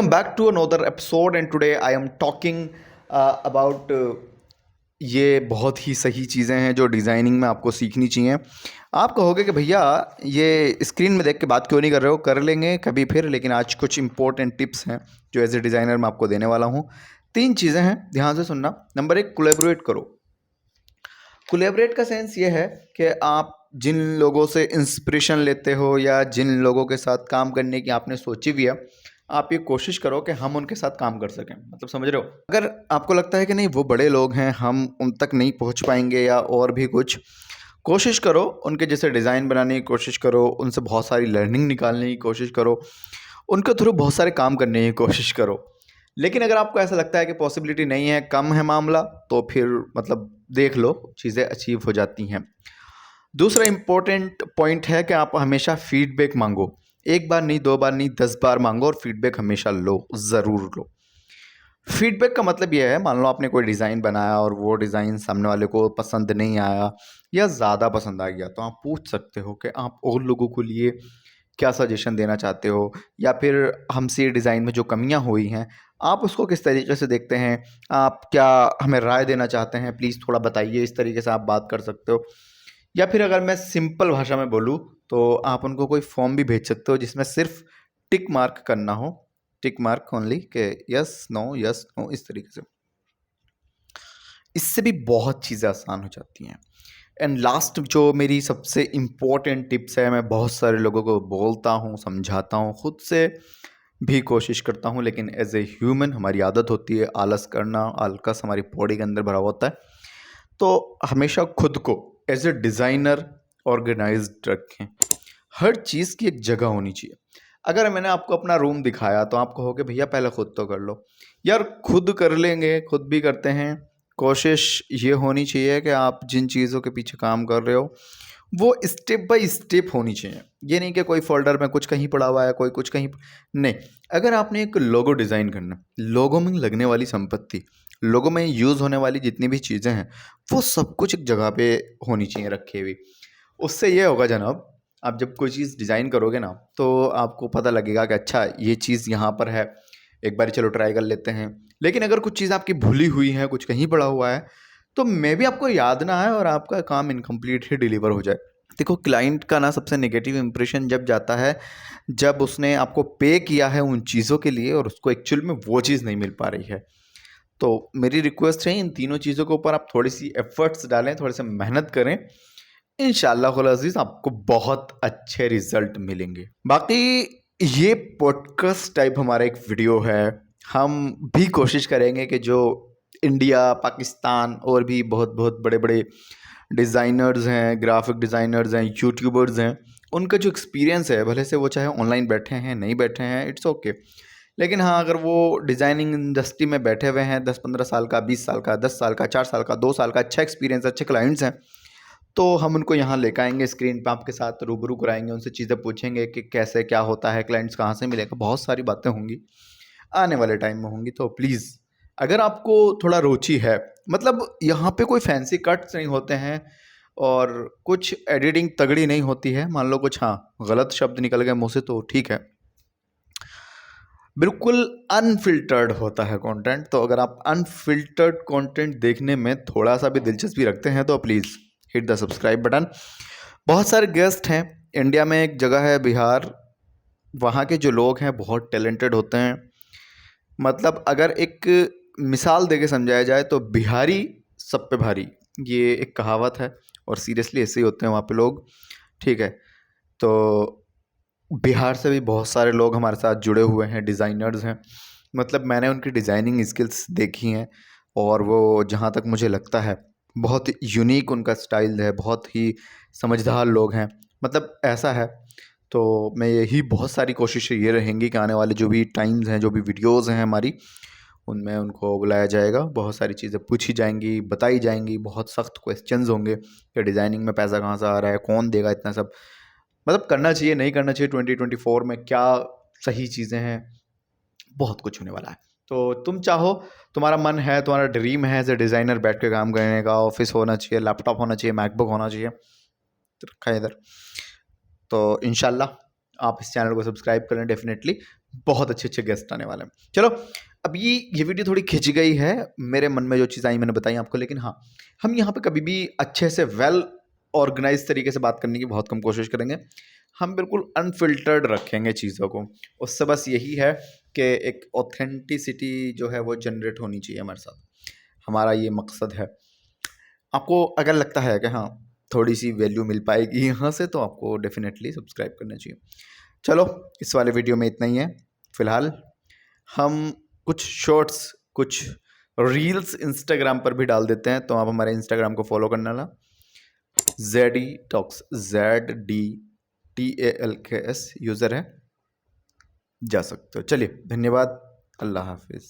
Welcome back to another episode and today I am talking about ये बहुत ही सही चीज़ें हैं जो डिज़ाइनिंग में आपको सीखनी चाहिए। आप कहोगे कि भैया ये स्क्रीन में देख के बात क्यों नहीं कर रहे हो, कर लेंगे कभी फिर, लेकिन आज कुछ इंपॉर्टेंट टिप्स हैं जो एज ए डिज़ाइनर मैं आपको देने वाला हूँ। 3 चीज़ें हैं, ध्यान से सुनना। नंबर 1, कोलैबोरेट करो। कोलैबोरेट का सेंस ये है कि आप जिन लोगों से इंस्पिरेशन लेते हो या जिन लोगों के साथ काम करने की आपने सोची हुई है, आप ये कोशिश करो कि हम उनके साथ काम कर सकें। मतलब समझ रहे हो? अगर आपको लगता है कि नहीं वो बड़े लोग हैं, हम उन तक नहीं पहुंच पाएंगे या और भी कुछ, कोशिश करो उनके जैसे डिज़ाइन बनाने की कोशिश करो, उनसे बहुत सारी लर्निंग निकालने की कोशिश करो, उनके थ्रू बहुत सारे काम करने की कोशिश करो। लेकिन अगर आपको ऐसा लगता है कि पॉसिबिलिटी नहीं है, कम है मामला, तो फिर मतलब देख लो, चीज़ें अचीव हो जाती हैं। दूसरा इम्पोर्टेंट पॉइंट है कि आप हमेशा फीडबैक मांगो। एक बार नहीं, 2 बार नहीं, 10 बार मांगो और फीडबैक हमेशा लो, ज़रूर लो। फीडबैक का मतलब ये है, मान लो आपने कोई डिज़ाइन बनाया और वो डिज़ाइन सामने वाले को पसंद नहीं आया या ज़्यादा पसंद आ गया, तो आप पूछ सकते हो कि आप और लोगों को लिए क्या सजेशन देना चाहते हो, या फिर हमसे ये डिज़ाइन में जो कमियां हुई हैं आप उसको किस तरीके से देखते हैं, आप क्या हमें राय देना चाहते हैं, प्लीज़ थोड़ा बताइए। इस तरीके से आप बात कर सकते हो। या फिर अगर मैं सिंपल भाषा में बोलूँ तो आप उनको कोई फॉर्म भी भेज सकते हो जिसमें सिर्फ टिक मार्क करना हो, टिक मार्क ओनली, के यस नो, इस तरीके से। इससे भी बहुत चीज़ें आसान हो जाती हैं। एंड लास्ट जो मेरी सबसे इम्पोर्टेंट टिप्स है, मैं बहुत सारे लोगों को बोलता हूँ, समझाता हूँ, खुद से भी कोशिश करता हूँ, लेकिन एज ए ह्यूमन हमारी आदत होती है आलस करना, आलकस हमारी बॉडी के अंदर भरा होता है। तो हमेशा खुद को एज ए डिज़ाइनर ऑर्गेनाइज्ड रखें। हर चीज़ की एक जगह होनी चाहिए। अगर मैंने आपको अपना रूम दिखाया तो आप कहोगे भैया पहले खुद तो कर लो। यार खुद कर लेंगे, खुद भी करते हैं। कोशिश ये होनी चाहिए कि आप जिन चीज़ों के पीछे काम कर रहे हो वो स्टेप बाय स्टेप होनी चाहिए। ये नहीं कि कोई फ़ोल्डर में कुछ कहीं पड़ा हुआ है, कोई कुछ कहीं नहीं। अगर आपने एक लोगो डिज़ाइन करना, लोगो में लगने वाली संपत्ति, लोगों में यूज़ होने वाली जितनी भी चीज़ें हैं, वो सब कुछ एक जगह पे होनी चाहिए रखी हुई। उससे ये होगा जनाब, आप जब कोई चीज़ डिज़ाइन करोगे ना, तो आपको पता लगेगा कि अच्छा ये चीज़ यहाँ पर है, एक बारी चलो ट्राई कर लेते हैं। लेकिन अगर कुछ चीज़ आपकी भूली हुई है, कुछ कहीं पड़ा हुआ है, तो मे बी आपको याद ना आए और आपका काम इनकम्प्लीट ही डिलीवर हो जाए। देखो, क्लाइंट का ना सबसे नेगेटिव इंप्रेशन जब जाता है, जब उसने आपको पे किया है उन चीज़ों के लिए और उसको एक्चुअल में वो चीज़ नहीं मिल पा रही है। तो मेरी रिक्वेस्ट है, इन तीनों चीज़ों के ऊपर आप थोड़ी सी एफर्ट्स डालें, थोड़े से मेहनत करें। इंशाल्लाह खुल अज़ीज़ आपको बहुत अच्छे रिजल्ट मिलेंगे। बाकी ये पॉडकास्ट टाइप हमारा एक वीडियो है। हम भी कोशिश करेंगे कि जो इंडिया, पाकिस्तान और भी बहुत बहुत बड़े बड़े डिज़ाइनर्स हैं, ग्राफिक डिज़ाइनर्स हैं, यूट्यूबर्स हैं, उनका जो एक्सपीरियंस है, भले से वो चाहे ऑनलाइन बैठे हैं, नहीं बैठे हैं, इट्स ओके। लेकिन हाँ, अगर वो डिज़ाइनिंग इंडस्ट्री में बैठे हुए हैं 10-15 साल का, 20 साल का, 10 साल का, 4 साल का, 2 साल का, अच्छा एक्सपीरियंस, अच्छे क्लाइंट्स हैं, तो हम उनको यहाँ लेकर आएंगे, स्क्रीन पे आपके साथ रूबरू कराएंगे, उनसे चीज़ें पूछेंगे कि कैसे क्या होता है, क्लाइंट्स कहाँ से मिलेगा, बहुत सारी बातें होंगी, आने वाले टाइम में होंगी। तो प्लीज़, अगर आपको थोड़ा रुचि है, मतलब यहाँ पे कोई फैंसी कट्स नहीं होते हैं और कुछ एडिटिंग तगड़ी नहीं होती है, मान लो कुछ हाँ गलत शब्द निकल गए मुँह से तो ठीक है, बिल्कुल अनफ़िल्टर्ड होता है कंटेंट। तो अगर आप अनफ़िल्टर्ड कंटेंट देखने में थोड़ा-सा भी दिलचस्पी रखते हैं तो please hit the subscribe button. बहुत सारे गेस्ट हैं, इंडिया में एक जगह है बिहार, वहाँ के जो लोग हैं बहुत टैलेंटेड होते हैं। मतलब अगर एक मिसाल देके समझाया जाए तो बिहारी सब पे भारी, ये एक कहावत है और सीरियसली ऐसे ही होते हैं वहाँ पे लोग, ठीक है? तो बिहार से भी बहुत सारे लोग हमारे साथ जुड़े हुए हैं, डिज़ाइनर्स हैं। मतलब मैंने उनकी डिज़ाइनिंग स्किल्स देखी हैं और वो जहाँ तक मुझे लगता है बहुत यूनिक उनका स्टाइल है, बहुत ही समझदार लोग हैं। मतलब ऐसा है, तो मैं यही बहुत सारी कोशिशें ये रहेंगी कि आने वाले जो भी टाइम्स हैं, जो भी वीडियोज़ हैं हमारी, उनमें उनको बुलाया जाएगा, बहुत सारी चीज़ें पूछी जाएँगी, बताई जाएँगी, बहुत सख्त क्वेश्चंस होंगे कि डिज़ाइनिंग में पैसा कहाँ से आ रहा है, कौन देगा इतना सब। मतलब करना चाहिए, नहीं करना चाहिए, 2024 में क्या सही चीज़ें हैं, बहुत कुछ होने वाला है। तो तुम चाहो, तुम्हारा मन है, तुम्हारा ड्रीम है एज़ अ डिज़ाइनर बैठ के काम करने का, ऑफ़िस होना चाहिए, लैपटॉप होना चाहिए, मैकबुक होना चाहिए, तो रखा है इधर। तो इंशाल्लाह आप इस चैनल को सब्सक्राइब करें डेफ़िनेटली। बहुत अच्छे-अच्छे गेस्ट आने वाले हैं। चलो, अब ये वीडियो थोड़ी खिंच गई है, मेरे मन में जो चीज़ आई मैंने बताई आपको, लेकिन हाँ, हम यहाँ पे कभी भी अच्छे से वेल ऑर्गेनाइज़ तरीके से बात करने की बहुत कम कोशिश करेंगे। हम बिल्कुल अनफ़िल्टर्ड रखेंगे चीज़ों को। उससे बस यही है कि एक ऑथेंटिसिटी जो है वो जनरेट होनी चाहिए हमारे साथ। हमारा ये मकसद है। आपको अगर लगता है कि हाँ, थोड़ी-सी वैल्यू मिल पाएगी यहाँ से, तो आपको डेफ़िनेटली सब्सक्राइब करना चाहिए। चलो, इस वाले वीडियो में इतना ही है। फ़िलहाल हम कुछ शॉर्ट्स, कुछ रील्स इंस्टाग्राम पर भी डाल देते हैं, तो आप हमारे इंस्टाग्राम को फ़ॉलो करना ना। ज़ेडी टॉक्स, ZDTALKS यूज़र है, जा सकते हो। चलिए, धन्यवाद। अल्लाह हाफ़िज़।